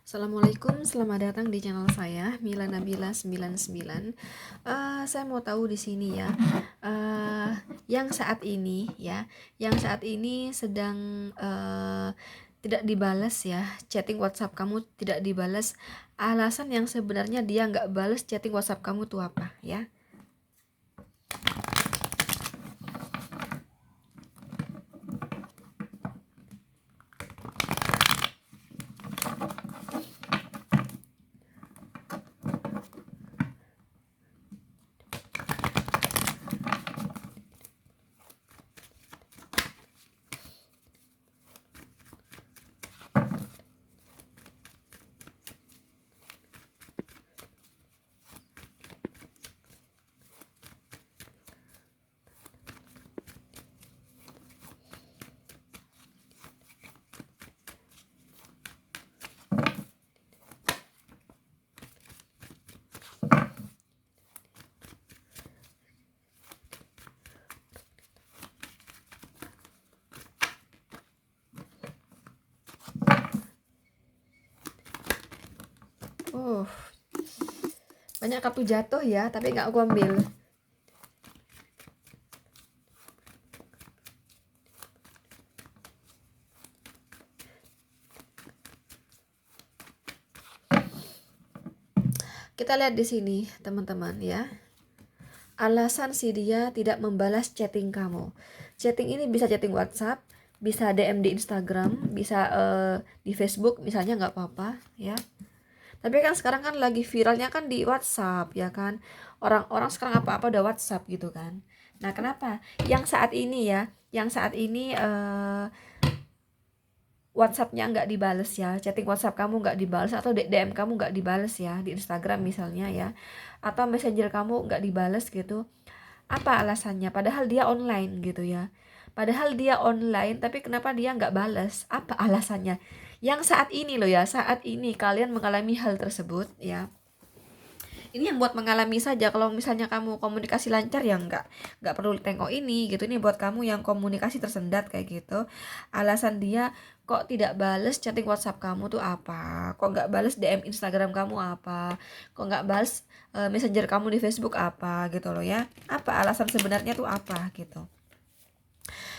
Assalamualaikum, selamat datang di channel saya, Mila Nabila 99. Saya mau tahu di sini ya, eh, yang saat ini ya, yang saat ini sedang tidak dibalas ya, chatting WhatsApp kamu tidak dibalas. Alasan yang sebenarnya dia nggak balas chatting WhatsApp kamu tuh apa ya? Oh, banyak kartu jatuh ya, tapi nggak aku ambil. Kita lihat di sini, teman-teman ya. Alasan si dia tidak membalas chatting kamu. Chatting ini bisa chatting WhatsApp, bisa DM di Instagram, bisa di Facebook misalnya, nggak apa-apa ya. Tapi kan sekarang kan lagi viralnya kan di WhatsApp ya kan. Orang-orang sekarang apa-apa udah WhatsApp gitu kan. Nah, kenapa? Yang saat ini ya, yang saat ini WhatsApp-nya nggak dibales ya, chatting WhatsApp kamu nggak dibales, atau DM kamu nggak dibales ya di Instagram misalnya ya, atau Messenger kamu nggak dibales gitu. Apa alasannya? Padahal dia online gitu ya. Padahal dia online, tapi kenapa dia nggak balas? Apa alasannya? Yang saat ini loh ya, saat ini kalian mengalami hal tersebut ya. Ini yang buat mengalami saja. Kalau misalnya kamu komunikasi lancar ya nggak perlu tengok ini gitu. Ini buat kamu yang komunikasi tersendat kayak gitu. Alasan dia kok tidak bales chatting WhatsApp kamu tuh apa? Kok nggak bales DM Instagram kamu apa? Kok nggak bales Messenger kamu di Facebook apa gitu loh ya? Apa alasan sebenarnya tuh apa gitu?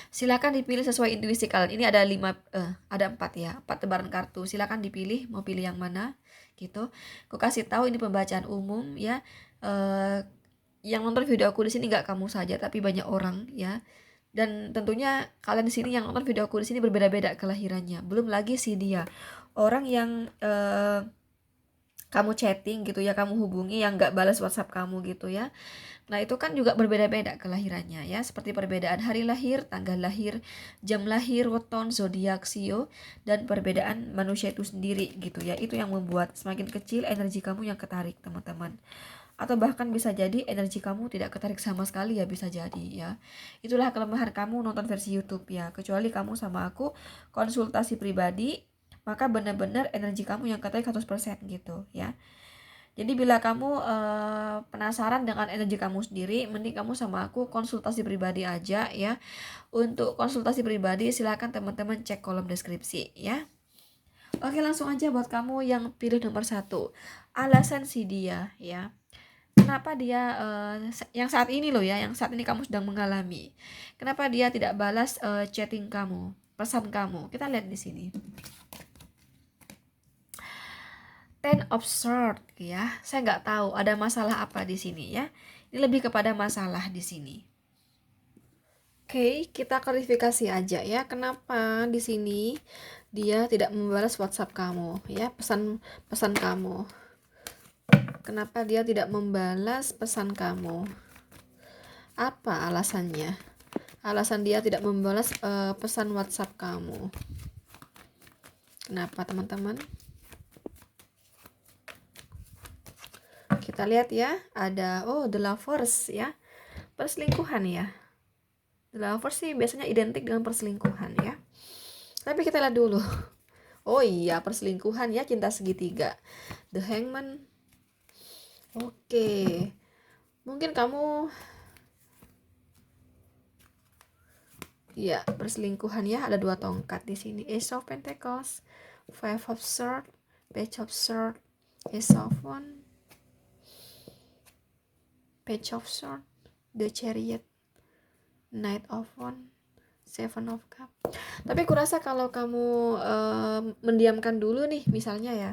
Silakan dipilih sesuai intuisi kalian. Ini ada ada 4 ya, 4 tebaran kartu. Silakan dipilih, mau pilih yang mana gitu. Aku kasih tahu ini pembacaan umum ya. Eh, yang nonton video aku di sini nggak kamu saja, tapi banyak orang ya. Dan tentunya kalian di sini yang nonton video aku di sini berbeda-beda kelahirannya. Belum lagi si dia, orang yang kamu chatting gitu ya, kamu hubungi yang nggak balas WhatsApp kamu gitu ya. Nah, itu kan juga berbeda-beda kelahirannya ya, seperti perbedaan hari lahir, tanggal lahir, jam lahir, weton, zodiak, sio, dan perbedaan manusia itu sendiri gitu ya. Itu yang membuat semakin kecil energi kamu yang ketarik, teman-teman. Atau bahkan bisa jadi energi kamu tidak ketarik sama sekali ya, bisa jadi ya. Itulah kelemahan kamu nonton versi YouTube ya. Kecuali kamu sama aku konsultasi pribadi, maka benar-benar energi kamu yang ketarik 100% gitu ya. Jadi bila kamu penasaran dengan energi kamu sendiri, mending kamu sama aku konsultasi pribadi aja ya. Untuk konsultasi pribadi silakan teman-teman cek kolom deskripsi ya. Oke, langsung aja buat kamu yang pilih nomor 1. Alasan si dia ya. Kenapa dia yang saat ini loh ya, yang saat ini kamu sedang mengalami. Kenapa dia tidak balas chatting kamu, pesan kamu? Kita lihat di sini. Ten of Swords ya. Saya nggak tahu ada masalah apa di sini ya. Ini lebih kepada masalah di sini. Oke, kita klarifikasi aja ya. Kenapa di sini dia tidak membalas WhatsApp kamu ya, pesan kamu. Kenapa dia tidak membalas pesan kamu? Apa alasannya? Alasan dia tidak membalas pesan WhatsApp kamu. Kenapa, teman-teman? Kita lihat ya, ada The Lovers ya. Perselingkuhan ya. The Lovers sih biasanya identik dengan perselingkuhan ya. Tapi kita lihat dulu. Oh iya, perselingkuhan ya, cinta segitiga. The Hangman. Oke. Mungkin kamu ya, perselingkuhan ya, ada 2 tongkat di sini. Ace of Pentacles, Five of Swords, Page of Swords, Ace of Wands, Page of Swords, The Chariot, Knight of Wands, Seven of Cups. Tapi kurasa kalau kamu mendiamkan dulu nih misalnya ya,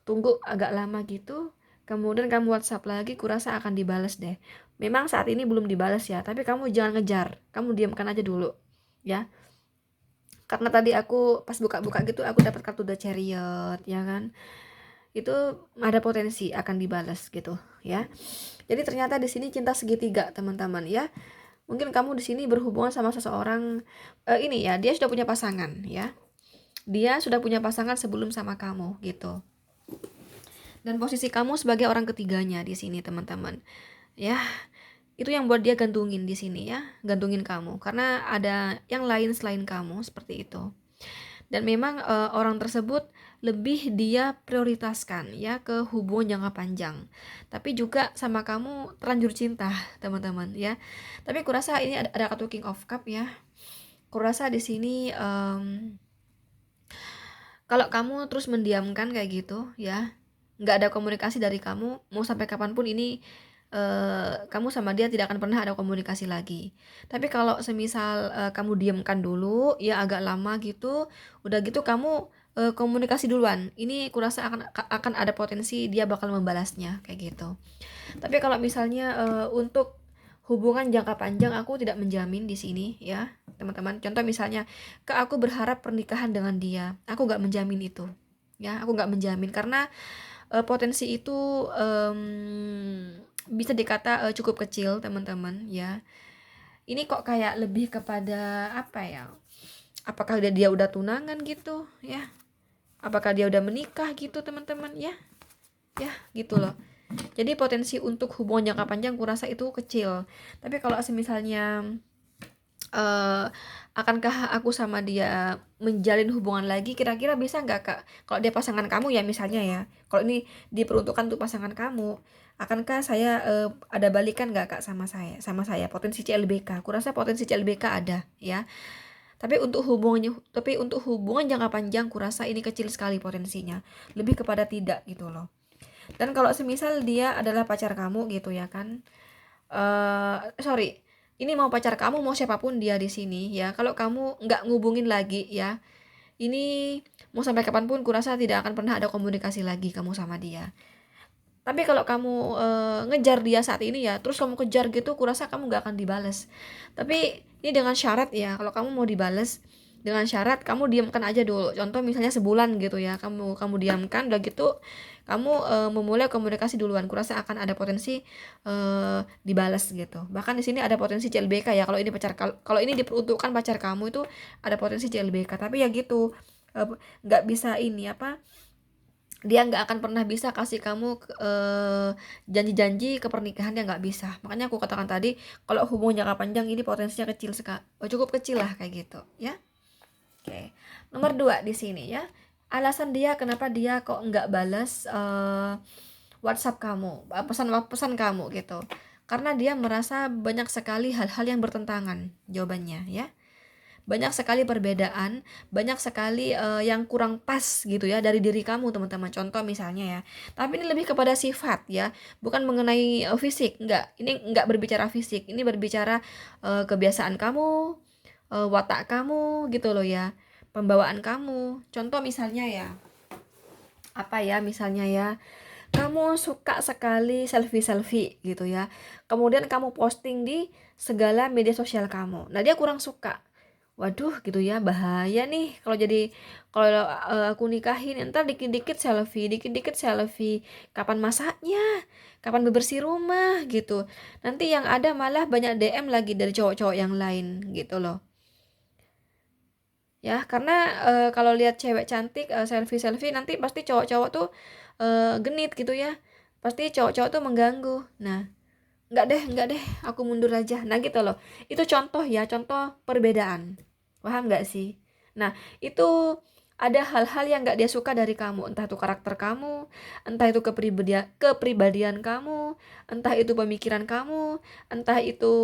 tunggu agak lama gitu, kemudian kamu WhatsApp lagi, kurasa akan dibalas deh. Memang saat ini belum dibalas ya, tapi kamu jangan ngejar, kamu diamkan aja dulu ya. Karena tadi aku pas buka-buka gitu aku dapat kartu The Chariot ya kan, itu ada potensi akan dibalas gitu ya. Jadi ternyata di sini cinta segitiga teman-teman ya. Mungkin kamu di sini berhubungan sama seseorang ini ya, dia sudah punya pasangan ya. Dia sudah punya pasangan sebelum sama kamu gitu. Dan posisi kamu sebagai orang ketiganya di sini teman-teman. Ya, itu yang buat dia gantungin di sini ya, gantungin kamu karena ada yang lain selain kamu seperti itu. Dan memang orang tersebut lebih dia prioritaskan ya ke hubungan jangka panjang, tapi juga sama kamu terlanjur cinta teman-teman ya. Tapi kurasa ini ada kartu King of Cup ya. Kurasa di sini kalau kamu terus mendiamkan kayak gitu ya, nggak ada komunikasi dari kamu, mau sampai kapanpun ini kamu sama dia tidak akan pernah ada komunikasi lagi. Tapi kalau semisal kamu diamkan dulu ya agak lama gitu, udah gitu kamu komunikasi duluan, ini kurasa akan ada potensi dia bakal membalasnya kayak gitu. Tapi kalau misalnya untuk hubungan jangka panjang aku tidak menjamin di sini ya teman-teman. Contoh misalnya aku berharap pernikahan dengan dia, aku nggak menjamin itu ya, aku nggak menjamin karena potensi itu bisa dikata cukup kecil teman-teman ya. Ini kok kayak lebih kepada apa ya, apakah dia udah tunangan gitu ya, apakah dia udah menikah gitu teman-teman ya, ya gitu loh. Jadi potensi untuk hubungan jangka panjang kurasa itu kecil. Tapi kalau misalnya akankah aku sama dia menjalin hubungan lagi, kira-kira bisa nggak kak? Kalau dia pasangan kamu ya misalnya ya, kalau ini diperuntukkan untuk pasangan kamu, akankah saya ada balikan nggak kak sama saya potensi CLBK? Kurasa potensi CLBK ada ya. Tapi untuk hubungan jangka panjang kurasa ini kecil sekali potensinya, lebih kepada tidak gitu loh. Dan kalau semisal dia adalah pacar kamu gitu ya kan, sorry, ini mau pacar kamu mau siapapun dia di sini ya, kalau kamu nggak ngubungin lagi ya, ini mau sampai kapanpun kurasa tidak akan pernah ada komunikasi lagi kamu sama dia. Tapi kalau kamu ngejar dia saat ini ya, terus kamu kejar gitu, kurasa kamu nggak akan dibales. Tapi ini dengan syarat ya, kalau kamu mau dibales dengan syarat kamu diamkan aja dulu. Contoh misalnya sebulan gitu ya, kamu diamkan, udah gitu kamu memulai komunikasi duluan. Kurasa akan ada potensi dibales gitu. Bahkan di sini ada potensi CLBK ya. Kalau ini diperuntukkan pacar kamu itu ada potensi CLBK. Tapi ya gitu, nggak bisa ini apa, dia nggak akan pernah bisa kasih kamu janji-janji ke pernikahan, dia nggak bisa. Makanya aku katakan tadi kalau hubungan jangka panjang ini potensinya kecil sekali, cukup kecil lah kayak gitu ya. Oke, nomor 2 di sini ya, alasan dia kenapa dia kok nggak balas WhatsApp kamu, pesan kamu gitu, karena dia merasa banyak sekali hal-hal yang bertentangan jawabannya ya. Banyak sekali perbedaan, banyak sekali yang kurang pas gitu ya dari diri kamu teman-teman. Contoh misalnya ya, tapi ini lebih kepada sifat ya, bukan mengenai fisik. Enggak, ini enggak berbicara fisik, ini berbicara kebiasaan kamu, watak kamu gitu loh ya, pembawaan kamu. Contoh misalnya ya, apa ya misalnya ya, kamu suka sekali selfie-selfie gitu ya, kemudian kamu posting di segala media sosial kamu. Nah dia kurang suka. Waduh gitu ya, bahaya nih kalau aku nikahin entar dikit-dikit selfie, kapan masaknya, kapan bebersih rumah gitu. Nanti yang ada malah banyak DM lagi dari cowok-cowok yang lain gitu loh. Ya, karena kalau lihat cewek cantik selfie-selfie nanti pasti cowok-cowok tuh genit gitu ya. Pasti cowok-cowok tuh mengganggu. Nah, enggak deh, aku mundur aja. Nah, gitu loh. Itu contoh ya, contoh perbedaan. Paham nggak sih? Nah, itu ada hal-hal yang nggak dia suka dari kamu, entah itu karakter kamu, entah itu kepribadian kamu, entah itu pemikiran kamu, entah itu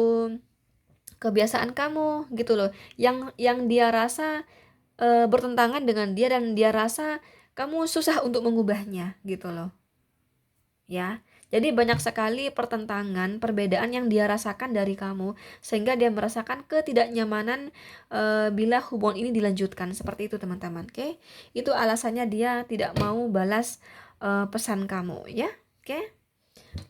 kebiasaan kamu gitu loh. Yang dia rasa bertentangan dengan dia, dan dia rasa kamu susah untuk mengubahnya gitu loh. Ya. Jadi banyak sekali pertentangan, perbedaan yang dia rasakan dari kamu sehingga dia merasakan ketidaknyamanan bila hubungan ini dilanjutkan. Seperti itu teman-teman, oke? Itu alasannya dia tidak mau balas pesan kamu, ya. Oke?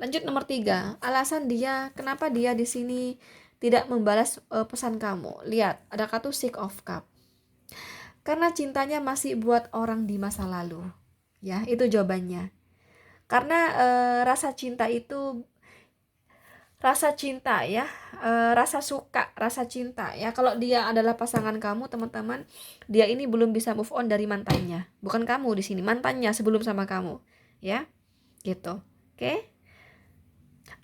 Lanjut nomor 3. Alasan dia kenapa dia di sini tidak membalas pesan kamu. Lihat, ada kartu Six of Cup. Karena cintanya masih buat orang di masa lalu. Ya, itu jawabannya. Karena rasa cinta itu rasa cinta ya, rasa suka, rasa cinta ya. Kalau dia adalah pasangan kamu, teman-teman, dia ini belum bisa move on dari mantannya. Bukan kamu di sini, mantannya sebelum sama kamu, ya. Gitu. Oke?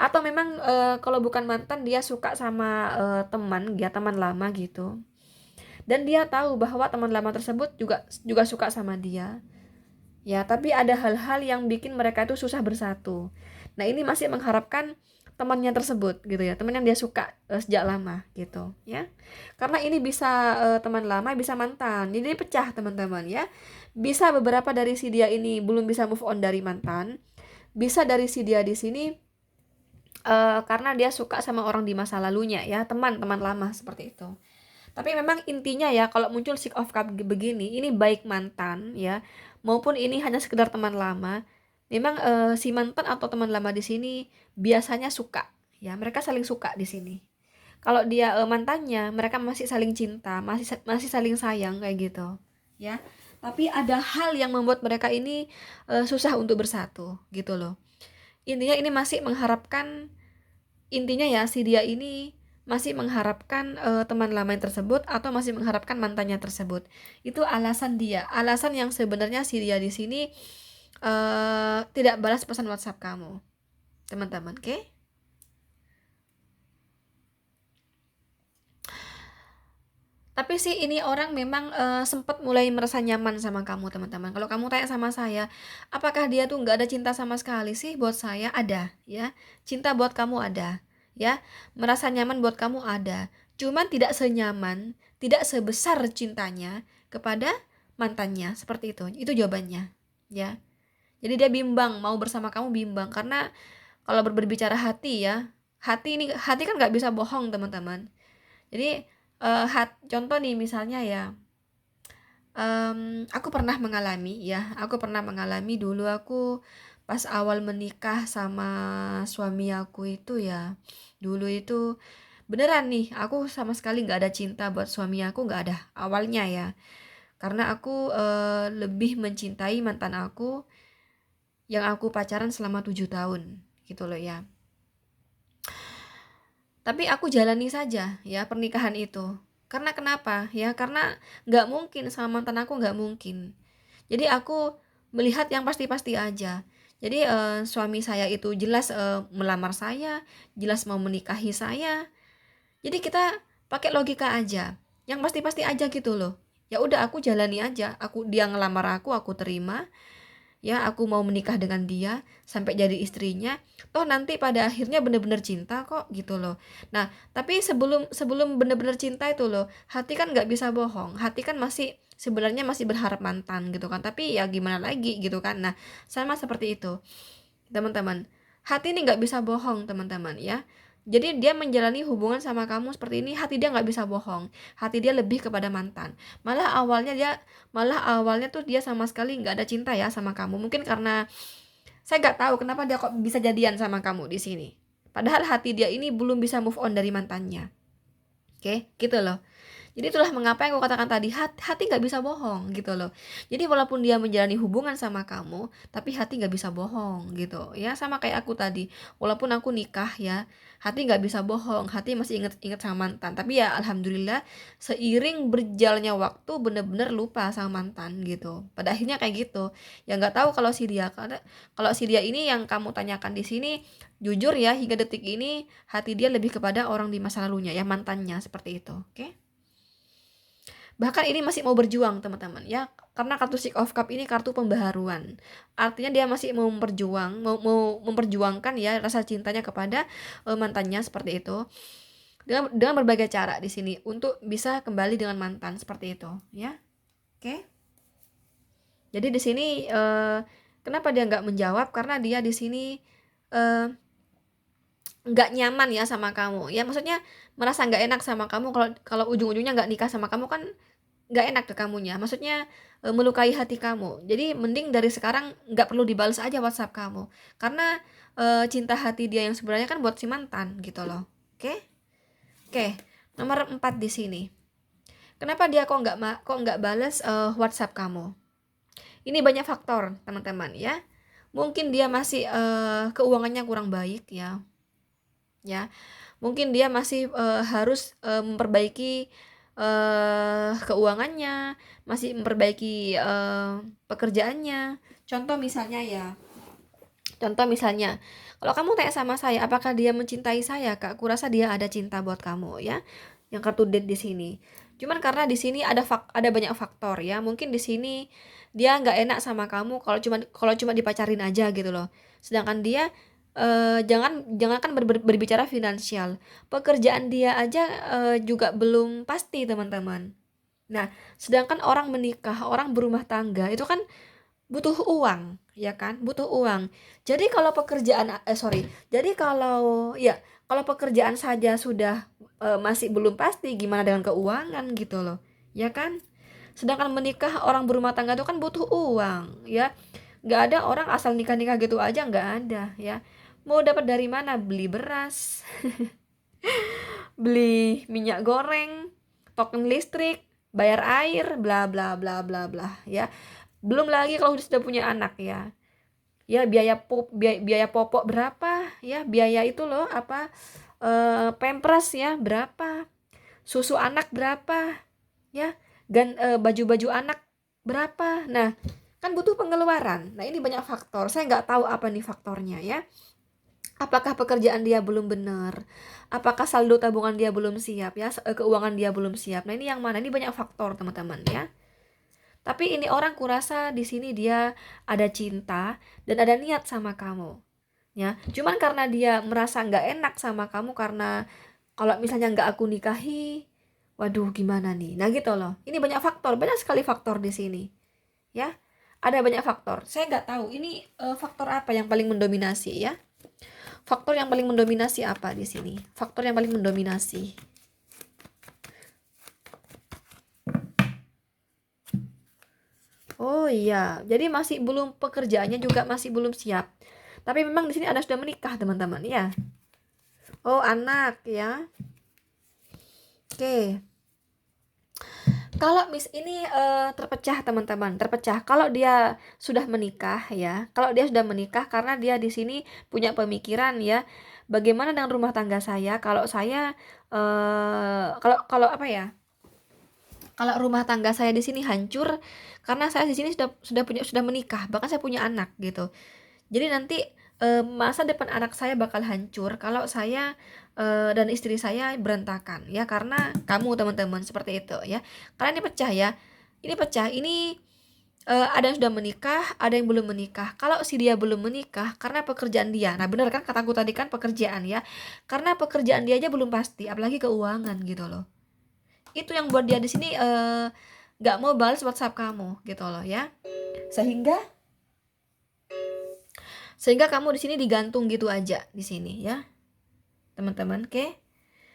Atau memang kalau bukan mantan dia suka sama teman, dia teman lama gitu. Dan dia tahu bahwa teman lama tersebut juga suka sama dia. Ya, tapi ada hal-hal yang bikin mereka itu susah bersatu. Nah, ini masih mengharapkan temannya tersebut gitu ya, teman yang dia suka sejak lama gitu ya. Karena ini bisa teman lama, bisa mantan. Jadi pecah teman-teman ya. Bisa beberapa dari si dia ini belum bisa move on dari mantan. Bisa dari si dia di sini karena dia suka sama orang di masa lalunya ya, teman-teman lama seperti itu. Tapi memang intinya ya, kalau muncul Six of Cup begini, ini baik mantan ya, maupun ini hanya sekedar teman lama. Memang si mantan atau teman lama di sini biasanya suka ya, mereka saling suka di sini. Kalau dia mantannya, mereka masih saling cinta, masih saling sayang kayak gitu ya. Tapi ada hal yang membuat mereka ini susah untuk bersatu gitu loh. Intinya ini masih mengharapkan, intinya ya si dia ini masih mengharapkan teman lamanya tersebut atau masih mengharapkan mantannya tersebut. Itu alasan dia, alasan yang sebenarnya si dia di sini tidak balas pesan WhatsApp kamu, teman-teman. Oke? Tapi sih ini orang memang sempat mulai merasa nyaman sama kamu, teman-teman. Kalau kamu tanya sama saya, apakah dia tuh nggak ada cinta sama sekali sih? Buat saya ada, ya. Cinta buat kamu ada, ya. Merasa nyaman buat kamu ada. Cuman tidak senyaman, tidak sebesar cintanya kepada mantannya, seperti itu. Itu jawabannya, ya. Jadi dia bimbang, mau bersama kamu bimbang karena kalau berbicara hati ya, hati kan nggak bisa bohong, teman-teman. Jadi contoh nih misalnya ya, aku pernah mengalami dulu aku pas awal menikah sama suami aku itu ya, dulu itu beneran nih aku sama sekali nggak ada cinta buat suami aku, nggak ada awalnya ya, karena aku lebih mencintai mantan aku yang aku pacaran selama 7 tahun gitu loh ya. Tapi aku jalani saja ya pernikahan itu. Karena kenapa? Ya karena nggak mungkin sama mantan aku, nggak mungkin. Jadi aku melihat yang pasti-pasti aja. Jadi suami saya itu jelas melamar saya, jelas mau menikahi saya. Jadi kita pakai logika aja. Yang pasti-pasti aja gitu loh. Ya udah aku jalani aja. Dia ngelamar aku terima. Ya aku mau menikah dengan dia sampai jadi istrinya, toh nanti pada akhirnya benar-benar cinta kok gitu loh. Nah tapi sebelum sebelum benar-benar cinta itu loh, hati kan nggak bisa bohong, hati kan masih sebenarnya masih berharap mantan gitu kan, tapi ya gimana lagi gitu kan. Nah sama seperti itu teman-teman, hati ini nggak bisa bohong teman-teman ya. Jadi dia menjalani hubungan sama kamu seperti ini, hati dia nggak bisa bohong, hati dia lebih kepada mantan. Malah awalnya tuh dia sama sekali nggak ada cinta ya sama kamu. Mungkin karena saya nggak tahu kenapa dia kok bisa jadian sama kamu di sini. Padahal hati dia ini belum bisa move on dari mantannya. Oke, gitu loh. Jadi itulah mengapa yang aku katakan tadi, hati nggak bisa bohong gitu loh. Jadi walaupun dia menjalani hubungan sama kamu, tapi hati nggak bisa bohong gitu ya. Sama kayak aku tadi, walaupun aku nikah ya, hati nggak bisa bohong, hati masih inget-inget sama mantan. Tapi ya alhamdulillah seiring berjalannya waktu bener-bener lupa sama mantan gitu. Pada akhirnya kayak gitu. Ya nggak tahu kalau si dia, karena kalau si dia ini yang kamu tanyakan di sini, jujur ya hingga detik ini hati dia lebih kepada orang di masa lalunya ya, mantannya seperti itu. Oke? Bahkan ini masih mau berjuang teman-teman ya, karena kartu Six of Cup ini kartu pembaharuan, artinya dia masih mau memperjuangkan ya rasa cintanya kepada mantannya seperti itu, dengan berbagai cara di sini untuk bisa kembali dengan mantan seperti itu ya. Oke. Jadi di sini kenapa dia nggak menjawab? Karena dia di sini eh, nggak nyaman ya sama kamu. Ya maksudnya merasa nggak enak sama kamu kalau kalau ujung-ujungnya nggak nikah sama kamu kan nggak enak ke kamunya. Maksudnya melukai hati kamu. Jadi mending dari sekarang nggak perlu dibalas aja WhatsApp kamu. Karena cinta hati dia yang sebenarnya kan buat si mantan gitu loh. Oke? Oke. Nomor 4 di sini. Kenapa dia kok nggak balas WhatsApp kamu? Ini banyak faktor, teman-teman ya. Mungkin dia masih keuangannya kurang baik ya. Ya. Mungkin dia masih harus memperbaiki keuangannya, masih memperbaiki pekerjaannya. Contoh misalnya, kalau kamu tanya sama saya, apakah dia mencintai saya, Kak? Kurasa dia ada cinta buat kamu ya. Yang kartu date di sini. Cuman karena di sini ada banyak faktor ya. Mungkin di sini dia nggak enak sama kamu kalau cuma dipacarin aja gitu loh. Sedangkan dia jangankan berbicara finansial, pekerjaan dia aja juga belum pasti, teman-teman. Nah, sedangkan orang menikah, orang berumah tangga itu kan butuh uang, ya kan? Butuh uang. Jadi kalau kalau pekerjaan saja sudah masih belum pasti, gimana dengan keuangan gitu loh, ya kan? Sedangkan menikah orang berumah tangga itu kan butuh uang, ya. Nggak ada orang asal nikah-nikah gitu aja, nggak ada, ya. Mau dapat dari mana? Beli beras, beli minyak goreng, token listrik, bayar air, bla bla bla bla bla, ya. Belum lagi kalau sudah punya anak ya. Ya biaya popok berapa ya, biaya itu loh apa pampers ya berapa, susu anak berapa ya, baju-baju anak berapa. Nah, kan butuh pengeluaran. Nah, ini banyak faktor. Saya nggak tahu apa nih faktornya ya. Apakah pekerjaan dia belum benar? Apakah saldo tabungan dia belum siap ya? Keuangan dia belum siap. Nah, ini yang mana? Ini banyak faktor, teman-teman ya. Tapi ini orang kurasa di sini dia ada cinta dan ada niat sama kamu. Ya, cuman karena dia merasa nggak enak sama kamu karena kalau misalnya nggak aku nikahi, waduh gimana nih? Nah gitu loh. Ini banyak sekali faktor di sini. Ya, ada banyak faktor. Saya nggak tahu ini faktor apa yang paling mendominasi ya. Faktor yang paling mendominasi apa di sini? Faktor yang paling mendominasi. Oh iya, jadi pekerjaannya juga masih belum siap. Tapi memang di sini ada sudah menikah, teman-teman ya. Oh, anak ya. Oke. Kalau ini terpecah, teman-teman, terpecah. Kalau dia sudah menikah ya, kalau dia sudah menikah karena dia di sini punya pemikiran ya, bagaimana dengan rumah tangga saya kalau saya kalau kalau apa ya? Kalau rumah tangga saya di sini hancur karena saya di sini sudah menikah, bahkan saya punya anak gitu. Jadi nanti masa depan anak saya bakal hancur kalau saya dan istri saya berantakan ya, karena kamu, teman-teman, seperti itu ya. Karena ini pecah ya. Ini pecah. Ini ada yang sudah menikah, ada yang belum menikah. Kalau si dia belum menikah karena pekerjaan dia. Nah, benar kan kataku tadi kan pekerjaan ya. Karena pekerjaan dia aja belum pasti, apalagi keuangan gitu loh. Itu yang buat dia di sini nggak mau balas WhatsApp kamu gitu loh ya. Sehingga sehingga kamu di sini digantung gitu aja di sini ya, teman-teman. Oke,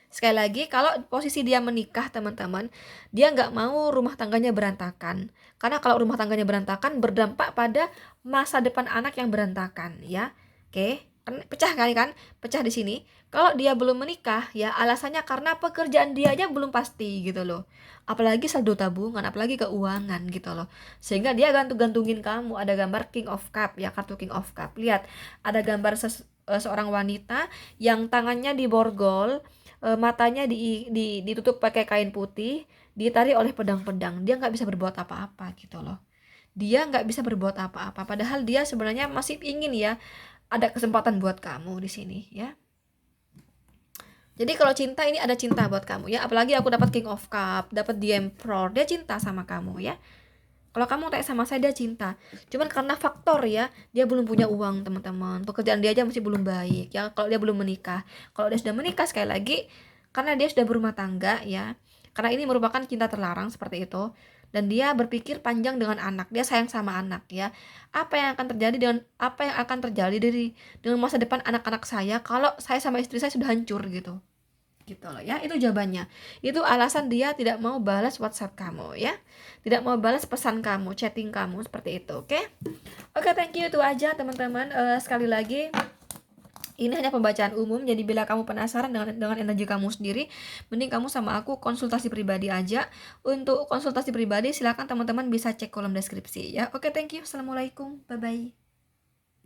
sekali lagi, kalau posisi dia menikah, teman-teman, dia nggak mau rumah tangganya berantakan, karena kalau rumah tangganya berantakan berdampak pada masa depan anak yang berantakan ya. Oke, kan pecah kali kan, pecah di sini. Kalau dia belum menikah ya alasannya karena pekerjaan dia aja belum pasti gitu loh, apalagi saldo tabungan, apalagi keuangan gitu loh, sehingga dia gantungin kamu. Ada gambar King of Cup ya, kartu King of Cup. Lihat, ada gambar seorang wanita yang tangannya diborgol, matanya ditutup pakai kain putih, ditarik oleh pedang-pedang. Dia nggak bisa berbuat apa-apa gitu loh. Dia nggak bisa berbuat apa-apa. Padahal dia sebenarnya masih ingin ya ada kesempatan buat kamu di sini ya. Jadi kalau cinta, ini ada cinta buat kamu ya. Apalagi aku dapat King of Cup, dapat The Emperor. Dia cinta sama kamu ya. Kalau kamu tanya sama saya, dia cinta. Cuman karena faktor ya, dia belum punya uang, teman-teman. Pekerjaan dia aja masih belum baik ya. Kalau dia belum menikah. Kalau dia sudah menikah, sekali lagi, karena dia sudah berumah tangga ya. Karena ini merupakan cinta terlarang seperti itu. dan dia berpikir panjang dengan anak, dia sayang sama anak ya. Apa yang akan terjadi dengan masa depan anak-anak saya kalau saya sama istri saya sudah hancur gitu. Gitu loh ya, itu jawabannya. Itu alasan dia tidak mau balas WhatsApp kamu ya. Tidak mau balas pesan kamu, chatting kamu seperti itu, oke? Oke, thank you, itu aja teman-teman. Sekali lagi ini hanya pembacaan umum, jadi bila kamu penasaran dengan energi kamu sendiri, mending kamu sama aku konsultasi pribadi aja. Untuk konsultasi pribadi silakan teman-teman bisa cek kolom deskripsi ya. Oke, thank you. Assalamualaikum. Bye bye.